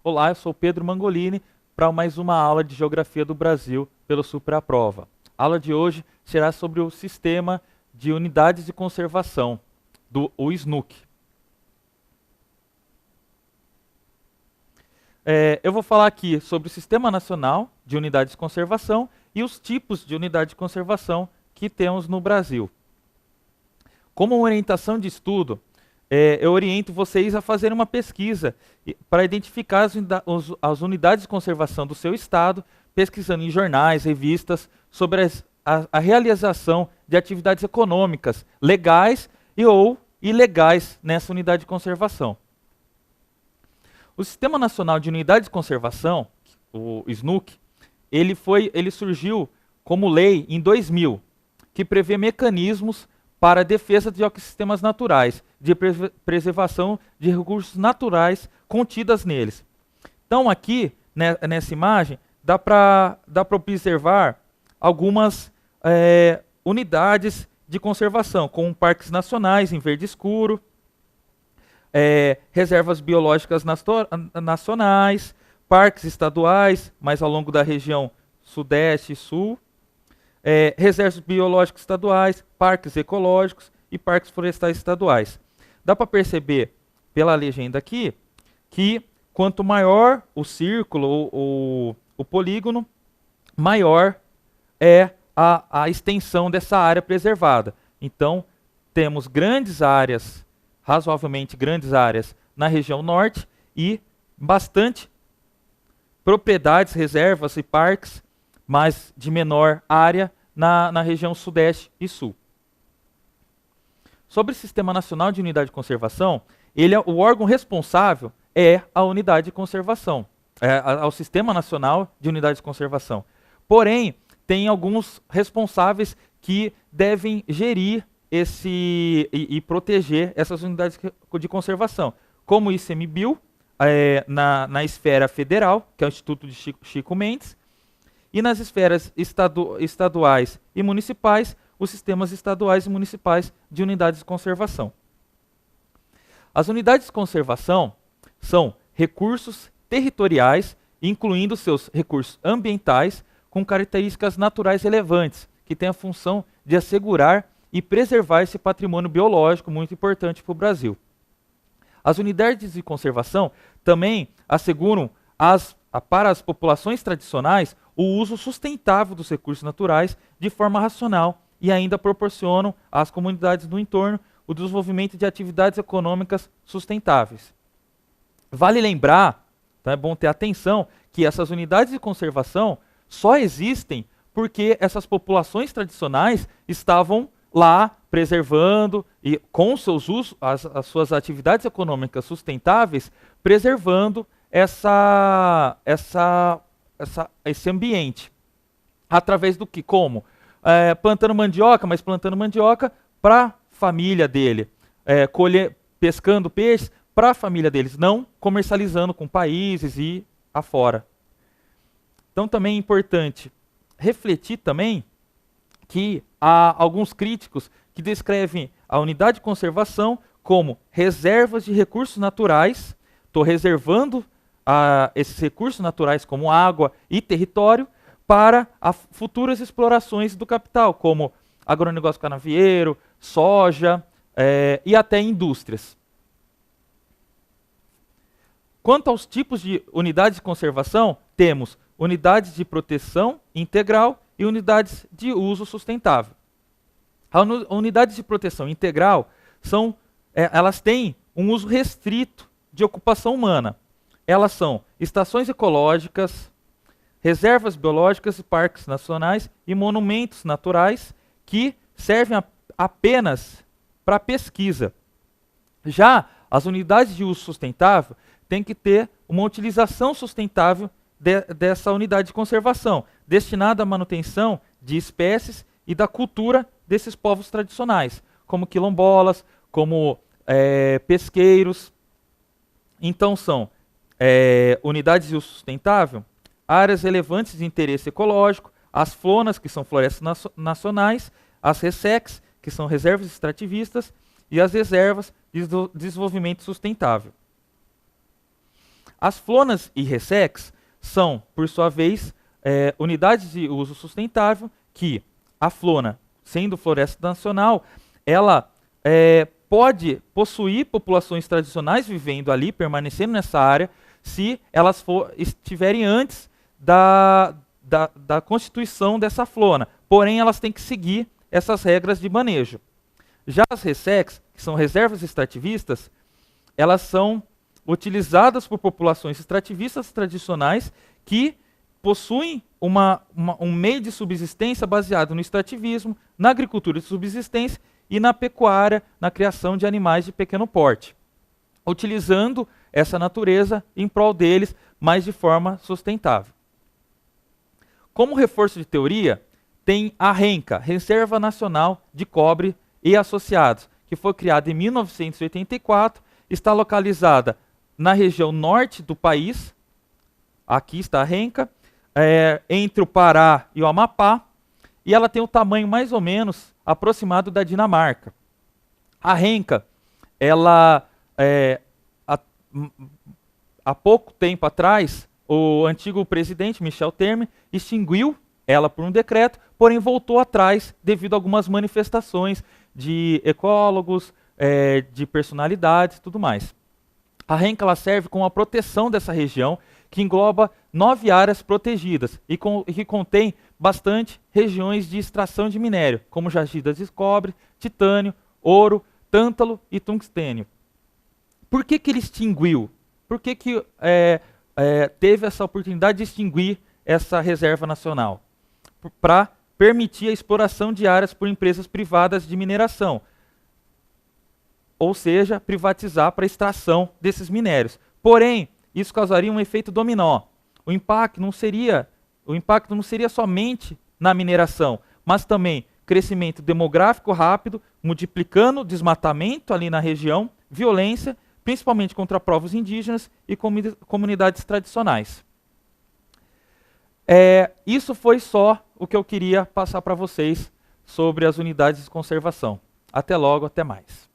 Olá, eu sou Pedro Mangolini para mais uma aula de Geografia do Brasil pelo Supraprova. A aula de hoje será sobre o Sistema de Unidades de Conservação, o SNUC. Eu vou falar aqui sobre o Sistema Nacional de Unidades de Conservação e os tipos de unidade de conservação que temos no Brasil. Como orientação de estudo, eu oriento vocês a fazerem uma pesquisa para identificar as unidades de conservação do seu estado, pesquisando em jornais, revistas, sobre a realização de atividades econômicas legais ou ilegais nessa unidade de conservação. O Sistema Nacional de Unidades de Conservação, o SNUC, ele surgiu como lei em 2000, que prevê mecanismos para a defesa de ecossistemas naturais, de preservação de recursos naturais contidas neles. Então aqui, nessa imagem, dá para observar algumas unidades de conservação, como parques nacionais em verde escuro, reservas biológicas nacionais, parques estaduais, mais ao longo da região sudeste e sul, reservas biológicas estaduais, parques ecológicos e parques florestais estaduais. Dá para perceber pela legenda aqui que quanto maior o círculo, o polígono, maior é a extensão dessa área preservada. Então, temos grandes áreas, razoavelmente grandes áreas na região norte e bastante propriedades, reservas e parques, mas de menor área na região sudeste e sul. Sobre o Sistema Nacional de Unidade de Conservação, o órgão responsável é a unidade de conservação, o Sistema Nacional de Unidade de Conservação. Porém, tem alguns responsáveis que devem gerir e proteger essas unidades de conservação, como o ICMBio, na esfera federal, que é o Instituto de Chico Mendes, e nas esferas estaduais e municipais, os sistemas estaduais e municipais de unidades de conservação. As unidades de conservação são recursos territoriais, incluindo seus recursos ambientais, com características naturais relevantes, que têm a função de assegurar e preservar esse patrimônio biológico muito importante para o Brasil. As unidades de conservação também asseguram para as populações tradicionais o uso sustentável dos recursos naturais de forma racional e ainda proporcionam às comunidades do entorno o desenvolvimento de atividades econômicas sustentáveis. Vale lembrar, então é bom ter atenção, que essas unidades de conservação só existem porque essas populações tradicionais estavam lá preservando e com seus usos, as suas atividades econômicas sustentáveis, preservando esse ambiente. Através do que? Como? Plantando mandioca, mas plantando mandioca para a família dele. Pescando peixes para a família deles, não comercializando com países e afora. Então também é importante refletir também que há alguns críticos que descrevem a unidade de conservação como reservas de recursos naturais. Estou reservando esses recursos naturais como água e território para futuras explorações do capital, como agronegócio canavieiro, soja e até indústrias. Quanto aos tipos de unidades de conservação, temos unidades de proteção integral e unidades de uso sustentável. As unidades de proteção integral elas têm um uso restrito de ocupação humana. Elas são estações ecológicas, reservas biológicas, parques nacionais e monumentos naturais que servem apenas para pesquisa. Já as unidades de uso sustentável têm que ter uma utilização sustentável dessa unidade de conservação, destinada à manutenção de espécies e da cultura desses povos tradicionais, como quilombolas, como pesqueiros. Então são unidades de uso sustentável, áreas relevantes de interesse ecológico, as FLONAS, que são florestas nacionais, as RESECs, que são reservas extrativistas, e as reservas de desenvolvimento sustentável. As flonas e ressex são, por sua vez, unidades de uso sustentável que a flona, sendo floresta nacional, ela pode possuir populações tradicionais vivendo ali, permanecendo nessa área, se elas estiverem antes da constituição dessa flona. Porém, elas têm que seguir essas regras de manejo. Já as ressex, que são reservas extrativistas, elas são utilizadas por populações extrativistas tradicionais que possuem um meio de subsistência baseado no extrativismo, na agricultura de subsistência e na pecuária, na criação de animais de pequeno porte, utilizando essa natureza em prol deles, mas de forma sustentável. Como reforço de teoria, tem a RENCA, Reserva Nacional de Cobre e Associados, que foi criada em 1984, está localizada na região norte do país, aqui está a RENCA, entre o Pará e o Amapá, e ela tem o tamanho mais ou menos aproximado da Dinamarca. A RENCA, ela, há pouco tempo atrás, o antigo presidente, Michel Temer, extinguiu ela por um decreto, porém voltou atrás devido a algumas manifestações de ecólogos, de personalidades e tudo mais. A RENCA ela serve como a proteção dessa região, que engloba 9 áreas protegidas e que contém bastante regiões de extração de minério, como jazidas de cobre, titânio, ouro, tântalo e tungstênio. Por que ele extinguiu? Por que teve essa oportunidade de extinguir essa reserva nacional? Para permitir a exploração de áreas por empresas privadas de mineração, ou seja, privatizar para a extração desses minérios. Porém, isso causaria um efeito dominó. O impacto não seria somente na mineração, mas também crescimento demográfico rápido, multiplicando o desmatamento ali na região, violência, principalmente contra povos indígenas e comunidades tradicionais. Isso foi só o que eu queria passar para vocês sobre as unidades de conservação. Até logo, até mais.